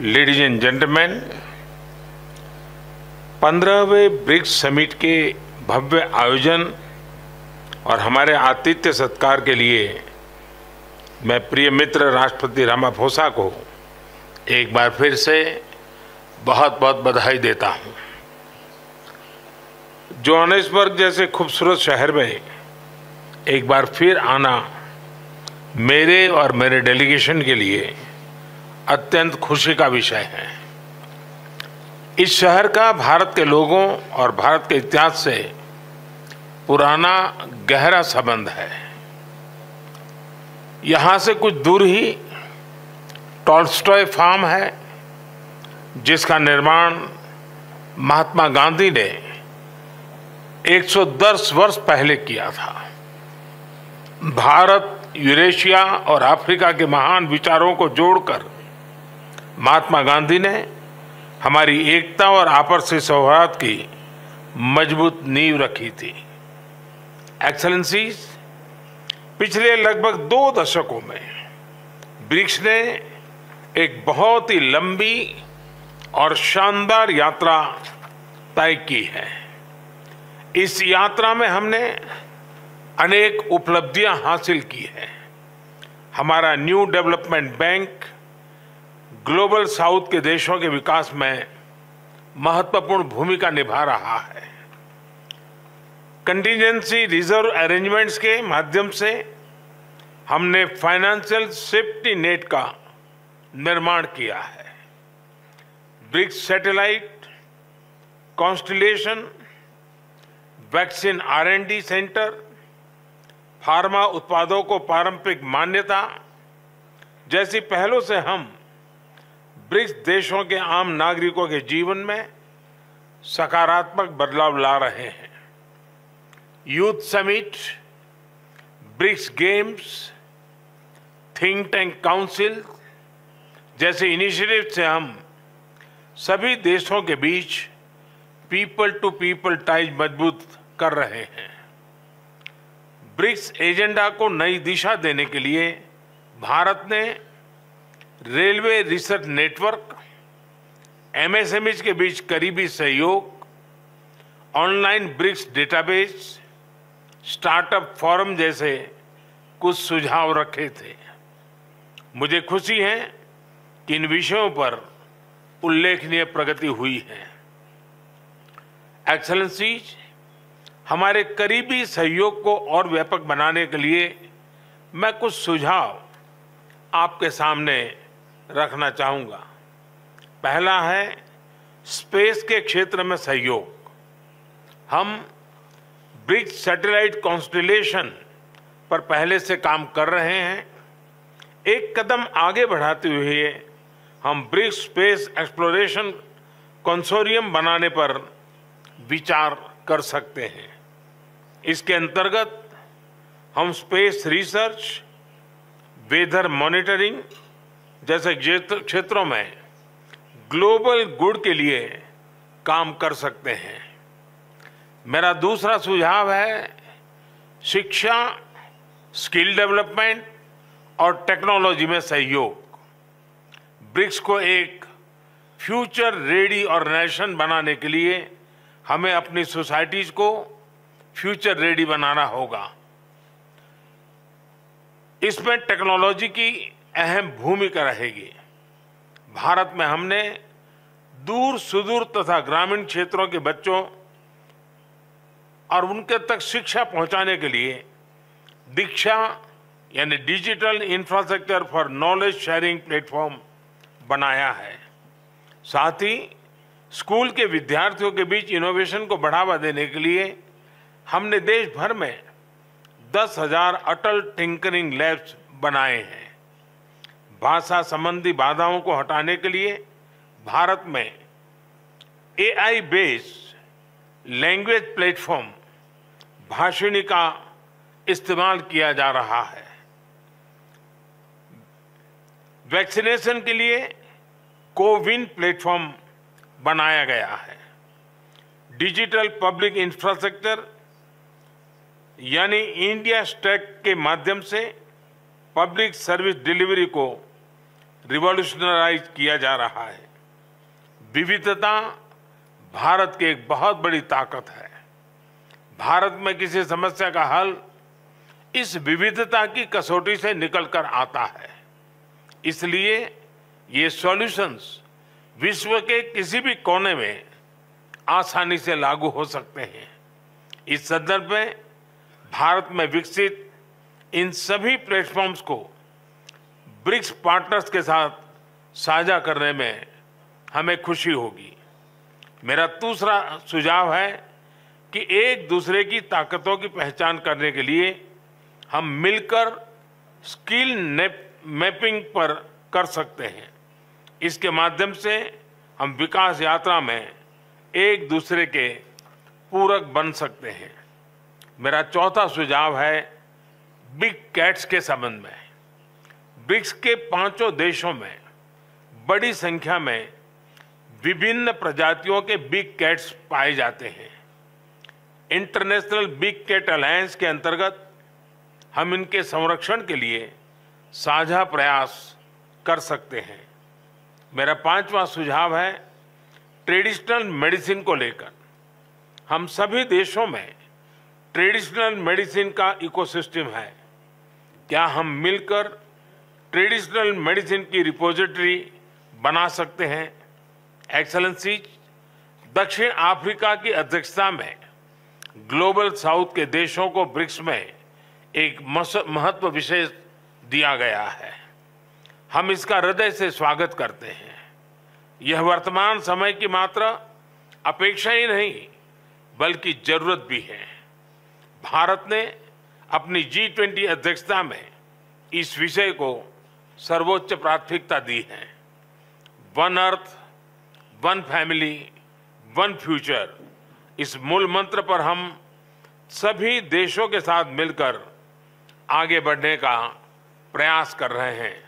Ladies and gentleman, 15वें BRICS summit के भव्य आयोजन और हमारे आतिथ्य सत्कार के लिए मैं प्रिय मित्र राष्ट्रपति रामाफोसा को एक बार फिर से बहुत बहुत बधाई देता हूं। जोहानिसबर्ग जैसे खूबसूरत शहर में एक बार फिर आना मेरे और मेरे डेलीगेशन के लिए अत्यंत खुशी का विषय है। इस शहर का भारत के लोगों और भारत के इतिहास से पुराना गहरा संबंध है। यहाँ से कुछ दूर ही टॉल्स्टॉय फार्म है, जिसका निर्माण महात्मा गांधी ने 110 वर्ष पहले किया था। भारत, यूरेशिया और अफ्रीका के महान विचारों को जोड़कर महात्मा गांधी ने हमारी एकता और आपसी सौहार्द की मजबूत नींव रखी थी। एक्सेलेंसीज, पिछले लगभग 2 दशकों में ब्रिक्स ने एक बहुत ही लंबी और शानदार यात्रा तय की है। इस यात्रा में हमने अनेक उपलब्धियां हासिल की हैं। हमारा new development bank global south के देशों के विकास में महत्वपूर्ण भूमिका निभा रहा है। कंटीजेंसी रिजर्व अरेंजमेंट्स के माध्यम से हमने फाइनेंशियल सेफ्टी नेट का निर्माण किया है। BRICS satellite constellation, vaccine R&D centre, pharma उत्पादों को पारंपरिक मान्यता जैसी पहलों से हम ब्रिक्स देशों के आम नागरिकों के जीवन में सकारात्मक बदलाव ला रहे हैं। Youth summit, BRICS games, think tank council जैसे इनिशिएटिव से हम सभी देशों के बीच पीपल टू पीपल टाइज मजबूत कर रहे हैं। ब्रिक्स एजेंडा को नई दिशा देने के लिए भारत ने रेलवे रिसर्च नेटवर्क, MSMEs के बीच करीबी सहयोग, online BRICS database, startup forum जैसे कुछ सुझाव रखे थे। मुझे खुशी है कि इन विषयों पर उल्लेखनीय प्रगति हुई है। एक्सेलेंसीज, हमारे करीबी सहयोग को और व्यापक बनाने के लिए मैं कुछ सुझाव आपके सामने रखना चाहूंगा। पहला है स्पेस के क्षेत्र में सहयोग। हम ब्रिक्स सैटेलाइट कॉन्स्टिलेशन पर पहले से काम कर रहे हैं। एक कदम आगे बढ़ाते हुए हम ब्रिक्स स्पेस एक्सप्लोरेशन कंसोरियम बनाने पर विचार कर सकते हैं। इसके अंतर्गत हम स्पेस रिसर्च, वेदर मॉनिटरिंग जैसे क्षेत्रों में ग्लोबल गुड के लिए काम कर सकते हैं। मेरा दूसरा सुझाव है शिक्षा, स्किल डेवलपमेंट और टेक्नोलॉजी में सहयोग। ब्रिक्स को एक फ्यूचर रेडी ऑर्गेनाइजेशन बनाने के लिए हमें अपनी सोसाइटीज को फ्यूचर रेडी बनाना होगा। इसमें टेक्नोलॉजी की अहम भूमिका रहेगी। भारत में हमने दूर सुदूर तथा ग्रामीण क्षेत्रों के बच्चों और उनके तक शिक्षा पहुंचाने के लिए दीक्षा यानी digital infrastructure for knowledge sharing platform बनाया है। साथ ही स्कूल के विद्यार्थियों के बीच इनोवेशन को बढ़ावा देने के लिए हमने देश भर में 10,000 अटल टिंकरिंग लैब्स बनाए हैं। भाषा संबंधी बाधाओं को हटाने के लिए भारत में AI based language platform Bhashini का इस्तेमाल किया जा रहा है। वैक्सीनेशन के लिए कोविन प्लेटफॉर्म बनाया गया है। डिजिटल पब्लिक इंफ्रास्ट्रक्चर यानी इंडिया स्टैक के माध्यम से पब्लिक सर्विस डिलीवरी को रिवॉल्यूशनराइज किया जा रहा है। विविधता भारत की एक बहुत बड़ी ताकत है। भारत में किसी समस्या का हल इस विविधता की कसौटी से निकलकर आता है। इसलिए ये सॉल्यूशंस विश्व के किसी भी कोने में आसानी से लागू हो सकते हैं। इस संदर्भ में भारत में विकसित इन सभी प्लेटफॉर्म्स को ब्रिक्स पार्टनर्स के साथ साझा करने में हमें खुशी होगी। मेरा दूसरा सुझाव है कि एक दूसरे की ताकतों की पहचान करने के लिए हम मिलकर स्किल मैपिंग पर कर सकते हैं। इसके माध्यम से हम विकास यात्रा में एक दूसरे के पूरक बन सकते हैं। मेरा चौथा सुझाव है बिग कैट्स के संबंध में। ब्रिक्स के 5 देशों में बड़ी संख्या में विभिन्न प्रजातियों के बिग कैट्स पाए जाते हैं। इंटरनेशनल बिग कैट अलायंस के अंतर्गत हम इनके संरक्षण के लिए साझा प्रयास कर सकते हैं। मेरा 5वां सुझाव है ट्रेडिशनल मेडिसिन को लेकर। हम सभी देशों में ट्रेडिशनल मेडिसिन का इकोसिस्टम है। क्या हम मिलकर ट्रेडिशनल मेडिसिन की रिपोजिटरी बना सकते हैं? एक्सेलेंसी, दक्षिण अफ्रीका की अध्यक्षता में ग्लोबल साउथ के देशों को ब्रिक्स में एक महत्व विशेष दिया गया है। हम इसका हृदय से स्वागत करते हैं। यह वर्तमान समय की मात्र अपेक्षा ही नहीं बल्कि जरूरत भी है। भारत ने अपनी G20 अध्यक्षता में इस विषय को सर्वोच्च प्राथमिकता दी है। One earth, one family, one future, इस मूल मंत्र पर हम सभी देशों के साथ मिलकर आगे बढ़ने का प्रयास कर रहे हैं।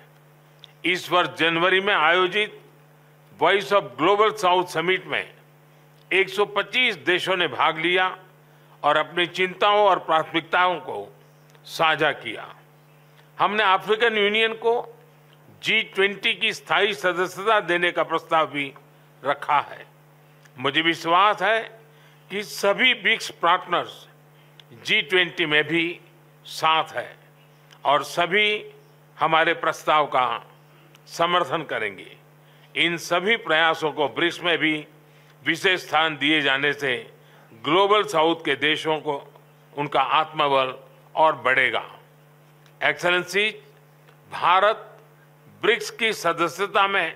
इस वर्ष जनवरी में आयोजित voice of global south summit में 125 देशों ने भाग लिया और अपनी चिंताओं और प्राथमिकताओं को साझा किया। हमने अफ्रीकन यूनियन को G20 की स्थायी सदस्यता देने का प्रस्ताव भी रखा है। मुझे विश्वास है कि सभी ब्रिक्स पार्टनर्स G20 में भी साथ है और सभी हमारे प्रस्ताव का समर्थन करेंगे। इन सभी प्रयासों को ब्रिक्स में भी विशेष स्थान दिए जाने से ग्लोबल साउथ के देशों को उनका आत्मबल और बढ़ेगा। एक्सेलेंसी, भारत ब्रिक्स की सदस्यता में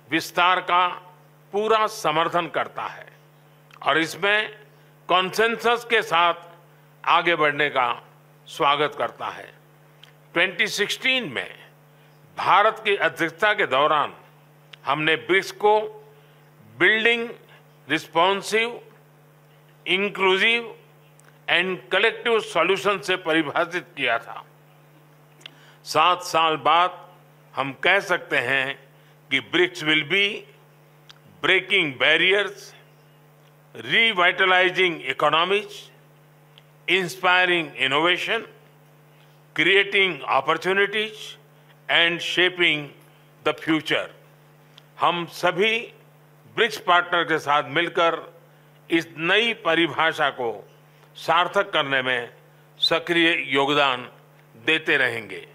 विस्तार का पूरा समर्थन करता है और इसमें कॉन्सेंसस के साथ आगे बढ़ने का स्वागत करता है। 2016 में भारत की अध्यक्षता के दौरान हमने ब्रिक्स को building responsive, inclusive and collective solution से परिभाषित किया था। 7 साल बाद हम कह सकते हैं कि BRICS will be breaking barriers, revitalising economies, inspiring innovation, creating opportunities and shaping the future. हम सभी ब्रिक्स पार्टनर के साथ मिलकर इस नई परिभाषा को सार्थक करने में सक्रिय योगदान देते रहेंगे।